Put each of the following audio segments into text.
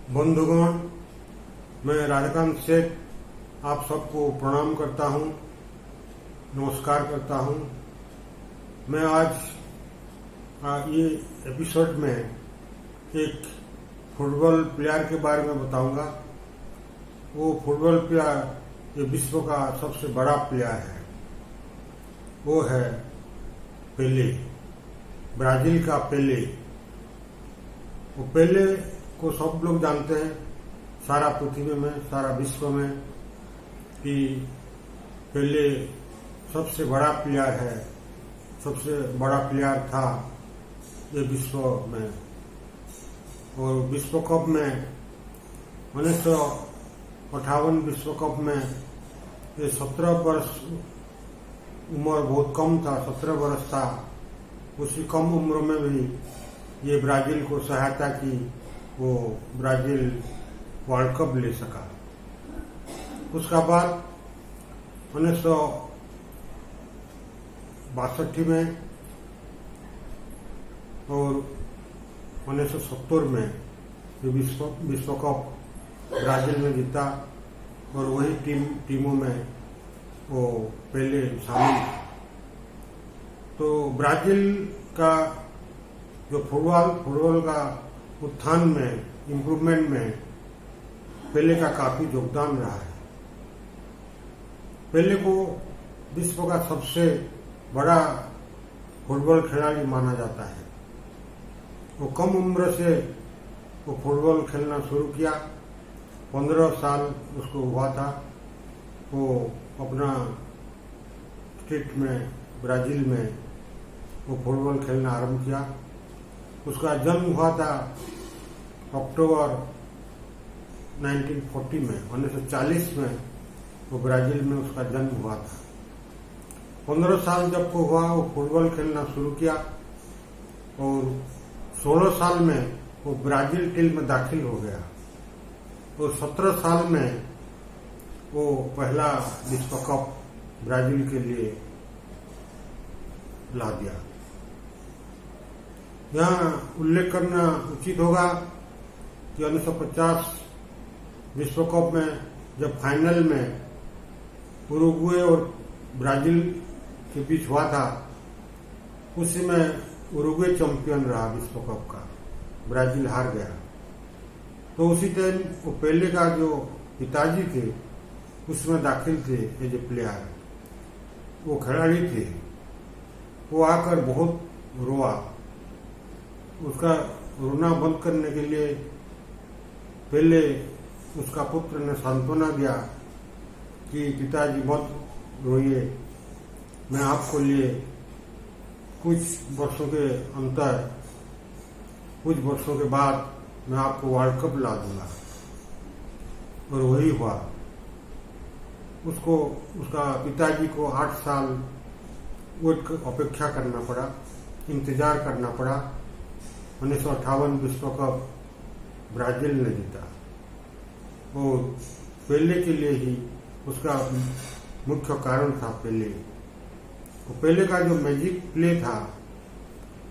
बंधुगण, मैं राधाकांत सेठ आप सबको प्रणाम करता हूं, नमस्कार करता हूं। मैं आज ये एपिसोड में एक फुटबॉल प्लेयर के बारे में बताऊंगा। वो फुटबॉल प्लेयर ये विश्व का सबसे बड़ा प्लेयर है। वो है पेले, ब्राजील का पेले। वो पेले को सब लोग जानते हैं, सारा पृथ्वी में, सारा विश्व में, कि पेले सबसे बड़ा प्लेयर है, सबसे बड़ा प्लेयर था ये विश्व में। और विश्व कप में 1958 विश्व कप में ये 17 वर्ष उम्र बहुत कम था, 17 वर्ष था। उसी कम उम्र में भी ये ब्राजील को सहायता की, वो ब्राजील वर्ल्ड कप ले सका। उसका बाद 1962 में और 1970 में विश्व कप ब्राजील में जीता और वही टीमों में वो पहले शामिल। तो ब्राजील का जो फुटबॉल का उत्थान में, इम्प्रूवमेंट में पेले का काफी योगदान रहा है। पेले को विश्व का सबसे बड़ा फुटबॉल खिलाड़ी माना जाता है। वो कम उम्र से वो फुटबॉल खेलना शुरू किया, 15 साल उसको हुआ था। वो अपना स्टेट में, ब्राजील में वो फुटबॉल खेलना आरंभ किया। उसका जन्म हुआ था अक्टूबर 1940 में, 1940 में वो ब्राजील में उसका जन्म हुआ था। 15 साल जब को हुआ वो फुटबॉल खेलना शुरू किया और 16 साल में वो ब्राजील टीम में दाखिल हो गया और 17 साल में वो पहला विश्व कप ब्राजील के लिए ला दिया। यहाँ उल्लेख करना उचित होगा कि 1950 विश्व कप में जब फाइनल में उरुग्वे और ब्राजील के बीच हुआ था, उसी में उरुग्वे चैंपियन रहा विश्व कप का, ब्राजील हार गया। तो उसी टाइम वो पेले का जो पिताजी थे उसमें दाखिल थे एज ए प्लेयर, वो खिलाड़ी थे। वो आकर बहुत रोआ। उसका रोना बंद करने के लिए पहले उसका पुत्र ने सांत्वना दिया कि पिताजी मत रोइए, मैं आपको लिए कुछ वर्षों के अंतर, कुछ वर्षों के बाद मैं आपको वर्ल्ड कप ला दूंगा। और वही हुआ। उसको, उसका पिताजी को 8 साल अपेक्षा करना पड़ा, इंतजार करना पड़ा। 1958 विश्व कप ब्राजील ने जीता और पेले के लिए ही उसका मुख्य कारण था पेले। तो पेले का जो मैजिक प्ले था,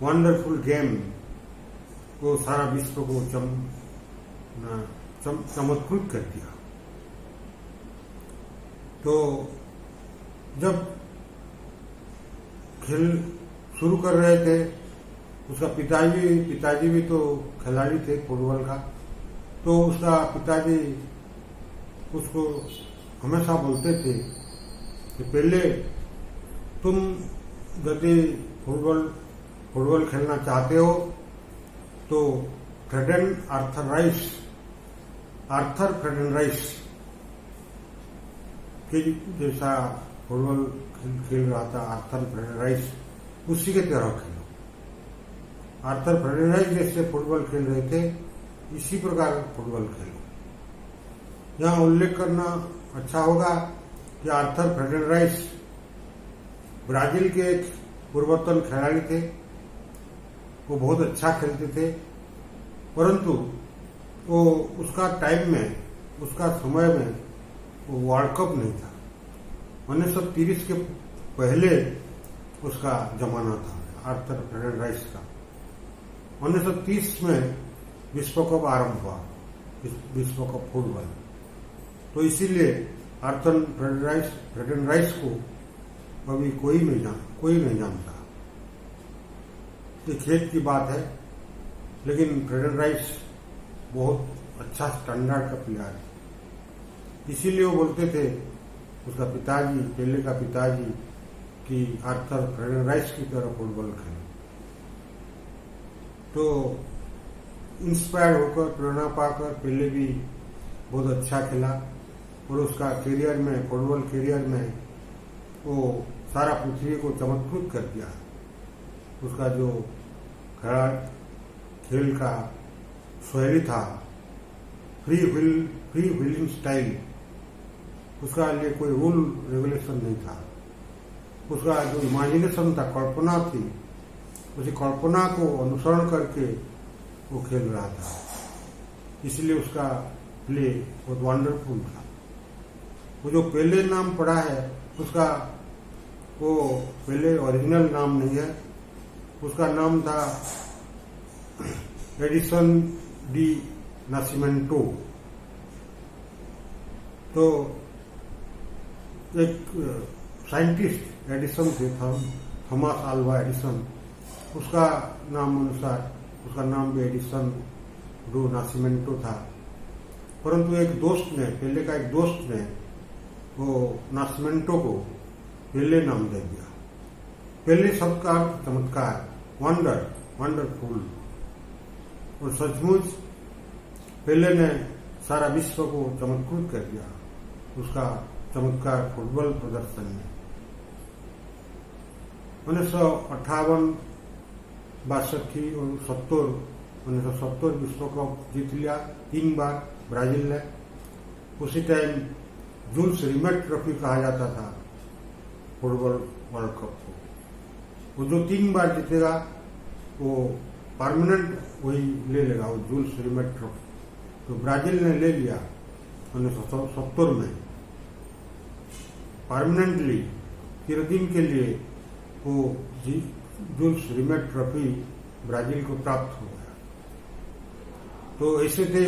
वंडरफुल गेम, वो सारा विश्व को चमत्कृत कर दिया। तो जब खेल शुरू कर रहे थे, उसका पिताजी भी तो खिलाड़ी थे फुटबॉल का। तो उसका पिताजी उसको हमेशा बोलते थे कि पहले तुम यदि फुटबॉल खेलना चाहते हो तो आर्थर फ्रेडन राइस के जैसा फुटबॉल खेल रहा था आर्थर फ्रेडन राइस, उसी के तरह खेलो। आर्थर फ्रेडन राइस जैसे फुटबॉल खेल रहे थे, इसी प्रकार फुटबॉल खेलो। यहाँ उल्लेख करना अच्छा होगा कि आर्थर फ्रेडन राइस ब्राजील के एक पूर्वतन खिलाड़ी थे। वो बहुत अच्छा खेलते थे, परंतु वो उसका टाइम में, उसका समय में वो वर्ल्ड कप नहीं था। 1930 के पहले उसका जमाना था आर्थर फ्रेडन राइस का। 1930 में विश्व कप आरंभ हुआ विश्व कप फुटबॉल। तो इसीलिए आर्थर फ्रेडन को अभी कोई नहीं जानता। ये खेत की बात है, लेकिन फ्रेडन राइस बहुत अच्छा स्टैंडर्ड का प्लेयर है। इसीलिए वो बोलते थे, उसका पिताजी, पेले का पिताजी, कि आर्थर फ्रेडन राइस की तरह फुटबॉल खेले। तो इंस्पायर होकर, प्रेरणा पाकर पेले भी बहुत अच्छा खेला और उसका करियर में, फुटबॉल करियर में वो सारा पृथ्वी को चमत्कृत कर दिया। उसका जो खेल का शैली था, फ्री व्हीलिंग स्टाइल, उसका लिए कोई रूल रेगुलेशन नहीं था। उसका जो इमेजिनेशन था, कल्पना थी, उसी कल्पना को अनुसरण करके वो खेल रहा था। इसलिए उसका प्ले बहुत वंडरफुल था। वो जो पेले नाम पड़ा है, उसका वो पेले ओरिजिनल नाम नहीं है। उसका नाम था एडिसन डी नासिमेंटो। तो एक साइंटिस्ट एडिसन थे, थॉमस अल्वा एडिसन, उसका नाम अनुसार उसका नाम भी एडिसन डो नासिमेंटो था। परंतु एक दोस्त ने, पेले का एक दोस्त ने वो नासिमेंटो को पेले नाम दे दिया। पेले शब्द का अर्थ चमत्कार, वंडरफुल। और सचमुच पेले ने सारा विश्व को चमत्कृत कर दिया उसका चमत्कार फुटबॉल प्रदर्शन में। 1958, 62 और 1970 विश्व कप जीत लिया 3 बार ब्राजील ने। उसी टाइम जूल्स रिमेट ट्रॉफी कहा जाता था फुटबॉल वर्ल्ड कप को। वो जो 3 बार जीतेगा वो परमानेंट वही ले लेगा, वो जूल्स रिमेट ट्रॉफी। तो ब्राजील ने ले लिया 1970 में परमानेंटली, चिरदिन के लिए वो जूल्स रिमेट ट्रॉफी ब्राजील को प्राप्त हो गया। तो ऐसे थे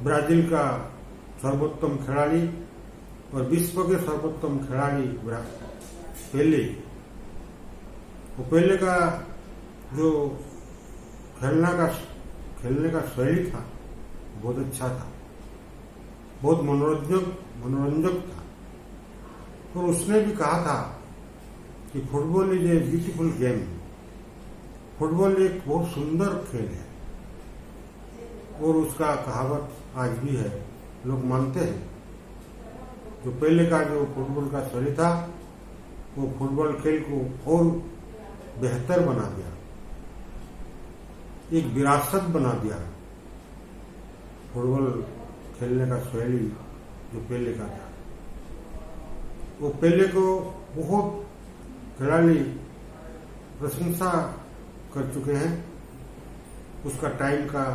ब्राजील का सर्वोत्तम खिलाड़ी और विश्व के सर्वोत्तम खिलाड़ी पेले। वो पेले का जो खेलने का शैली था बहुत अच्छा था, बहुत मनोरंजक था। और उसने भी कहा था कि football is a beautiful game. Football एक बहुत सुंदर खेल है और उसका कहावत आज भी है, लोग मानते हैं। जो पहले का जो फुटबॉल का शैली था वो फुटबॉल खेल को और बेहतर बना दिया, एक विरासत बना दिया। फुटबॉल खेलने का शैली जो पहले का था, वो पहले को बहुत खिलाड़ी प्रशंसा कर चुके हैं। उसका टाइम का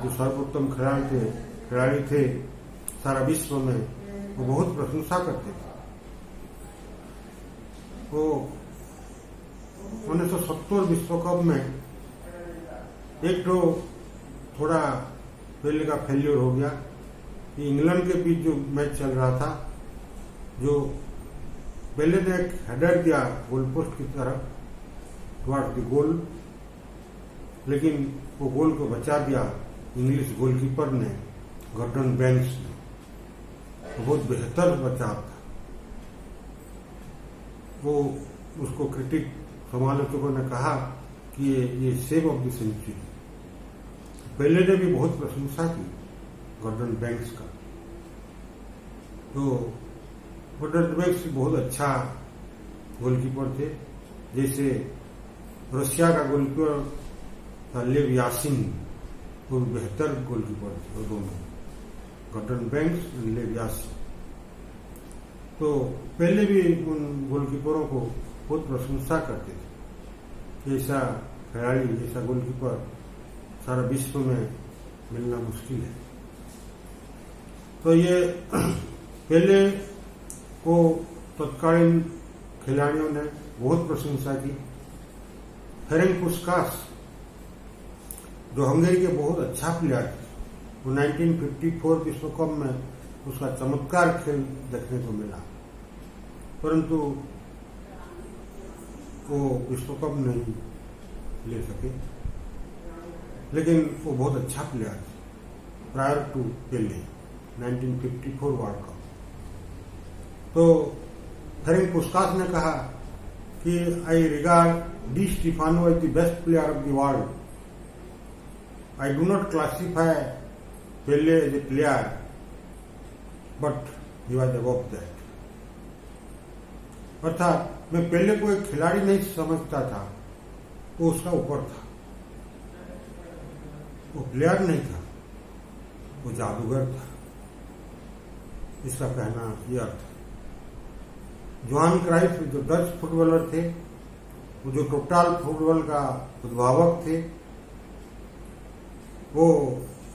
जो सर्वोत्तम खिलाड़ी थे सारा विश्व में, वो बहुत प्रशंसा करते थे। वो 1970 विश्व कप में एक तो थोड़ा पहले का फेल्योर हो गया कि इंग्लैंड के बीच जो मैच चल रहा था, जो पहले ने एक हेडर दिया गोल पोस्ट की तरफ टुवर्ड द गोल, लेकिन वो गोल को बचा दिया इंग्लिश गोलकीपर ने, गॉर्डन बैंक्स ने। तो बहुत बेहतर बचाव था वो। उसको क्रिटिक समालोचकों ने कहा कि ये सेव ऑफ द सेंचुरी। पहले ने भी बहुत प्रशंसा की गॉर्डन बैंक्स का। तो गॉर्डन बैंक्स बहुत अच्छा गोलकीपर थे। जैसे रशिया का गोलकीपर था लेव यासिन, वो बेहतर गोलकीपर थे वो दोनों, गॉर्डन बैंक्स और लेव यासिन। तो पहले भी उन गोलकीपरों को बहुत प्रशंसा करते थे। ऐसा खिलाड़ी, ऐसा गोलकीपर सारा विश्व में मिलना मुश्किल है। तो ये पहले को तत्कालीन खिलाड़ियों ने बहुत प्रशंसा की। फेरेंक पुस्कास जो हंगरी के बहुत अच्छा प्लेयर थे, वो 1954 विश्व कप में उसका चमत्कार खेल देखने को मिला, परंतु वो विश्व कप नहीं ले सके। लेकिन वो बहुत अच्छा प्लेयर थे prior to Pele 1954 world cup. तो फेरेंक पुस्कास ने कहा कि I regard di Stefano as the best player of the world. I do not classify Pele as a player, but he was above that. अर्थात मैं पेले को एक खिलाड़ी नहीं समझता था, वो उसका ऊपर था। वो प्लेयर नहीं था, वो जादूगर था, इसका कहना यह अर्थ। जोहान क्राइफ जो डच फुटबॉलर थे, वो जो टोटल फुटबॉल का उद्भावक थे, वो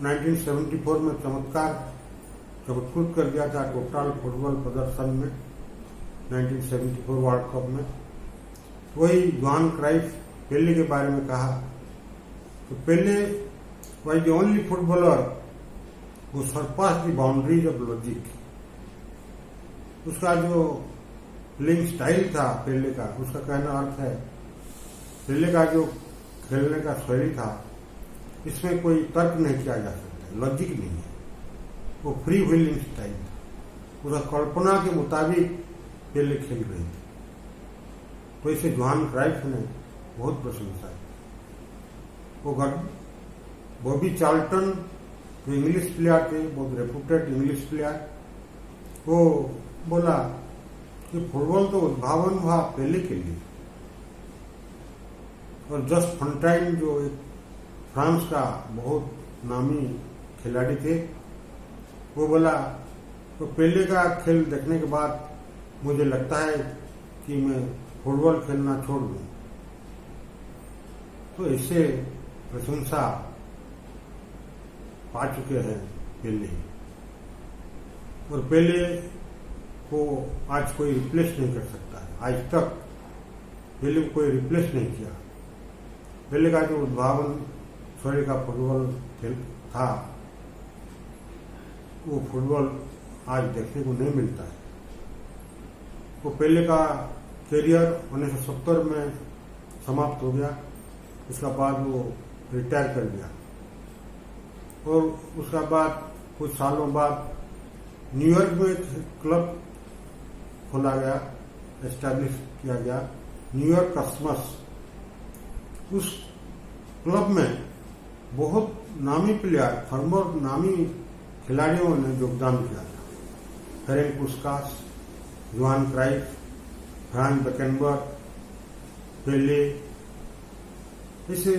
1974 में चमत्कार चमत्कृत कर दिया था टोटल फुटबॉल प्रदर्शन में 1974 वर्ल्ड कप में। वही जोहान क्राइफ पेले के बारे में कहा तो Pele was the only footballer who surpass the boundaries of logic. उसका जो प्लेइंग स्टाइल था पेले का, उसका कहना अर्थ है पेले का जो खेलने का शैली था, इसमें कोई तर्क नहीं किया जा सकता, लॉजिक नहीं है, वो फ्री व्हीलिंग स्टाइल था। उसका कल्पना के मुताबिक पेले खेल रहे थे। तो इसे जोहान क्राइफ ने बहुत प्रशंसा की। वो बॉबी चार्ल्टन जो इंग्लिश प्लेयर थे, बहुत रेपुटेड इंग्लिश प्लेयर, वो बोला कि फुटबॉल तो उद्भावन हुआ पेले के लिए। और जस्ट फंटाइन जो एक फ्रांस का बहुत नामी खिलाड़ी थे, वो बोला तो पेले का खेल देखने के बाद मुझे लगता है कि मैं फुटबॉल खेलना छोड़ दूं। तो इससे प्रशंसा पा चुके हैं पेले, और पेले को आज कोई रिप्लेस नहीं कर सकता है। आज तक पेले को कोई रिप्लेस नहीं किया। पेले का जो उद्भावन शैली का फुटबॉल खेल था, वो फुटबॉल आज देखने को नहीं मिलता है। वो पेले का करियर 1970 में समाप्त हो गया। उसका बाद वो रिटायर कर गया, और उसका बाद कुछ सालों बाद न्यूयॉर्क में एक क्लब खोला गया, एस्टैब्लिश किया गया, न्यूयॉर्क कॉस्मस। उस क्लब में बहुत नामी प्लेयर, फॉर्मर नामी खिलाड़ियों ने योगदान किया था। Ferenc Puskas, Johan Cruyff, Franz Beckenbauer, Pele, ऐसे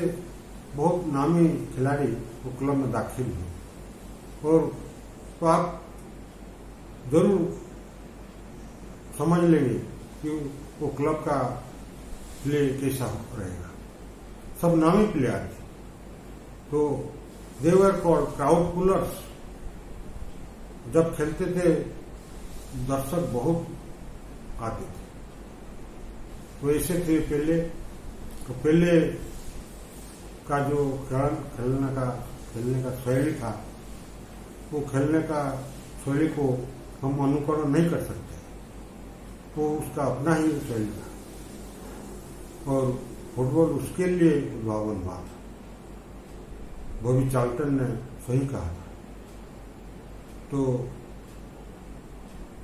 बहुत नामी खिलाड़ी वो क्लब में दाखिल हुए। और तो आप जरूर समझ लेंगे कि वो क्लब का प्ले कैसा रहेगा। सब नामी प्लेयर थे, तो दे वर कॉल्ड क्राउड पुलर्स। जब खेलते थे दर्शक बहुत आते थे। तो ऐसे थे पेले। तो पेले का जो खेलने का शैली था, वो खेलने का शैली को हम अनुकरण नहीं कर सकते, वो उसका अपना ही शैली था, और फुटबॉल उसके लिए उद्भावन हुआ था। बॉबी चार्ल्टन ने सही कहा था। तो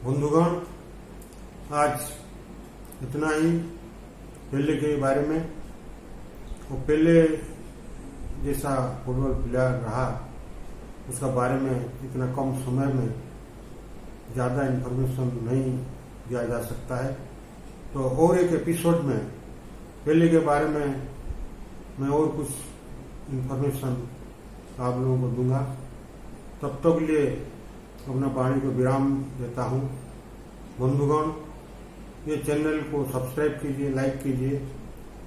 बंधुगण, आज इतना ही पेले के बारे में। वो पेले जैसा फुटबॉल प्लेयर रहा, उसका बारे में इतना कम समय में ज़्यादा इन्फॉर्मेशन नहीं दिया जा सकता है। तो और एक एपिसोड में पेले के बारे में मैं और कुछ इन्फॉर्मेशन आप लोगों को दूंगा। तब तक लिए अपना वाणी को विराम देता हूँ। बंधुगण, ये चैनल को सब्सक्राइब कीजिए, लाइक कीजिए,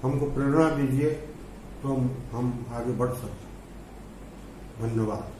हमको प्रेरणा दीजिए, तो हम आगे बढ़ सकते हैं। धन्यवाद।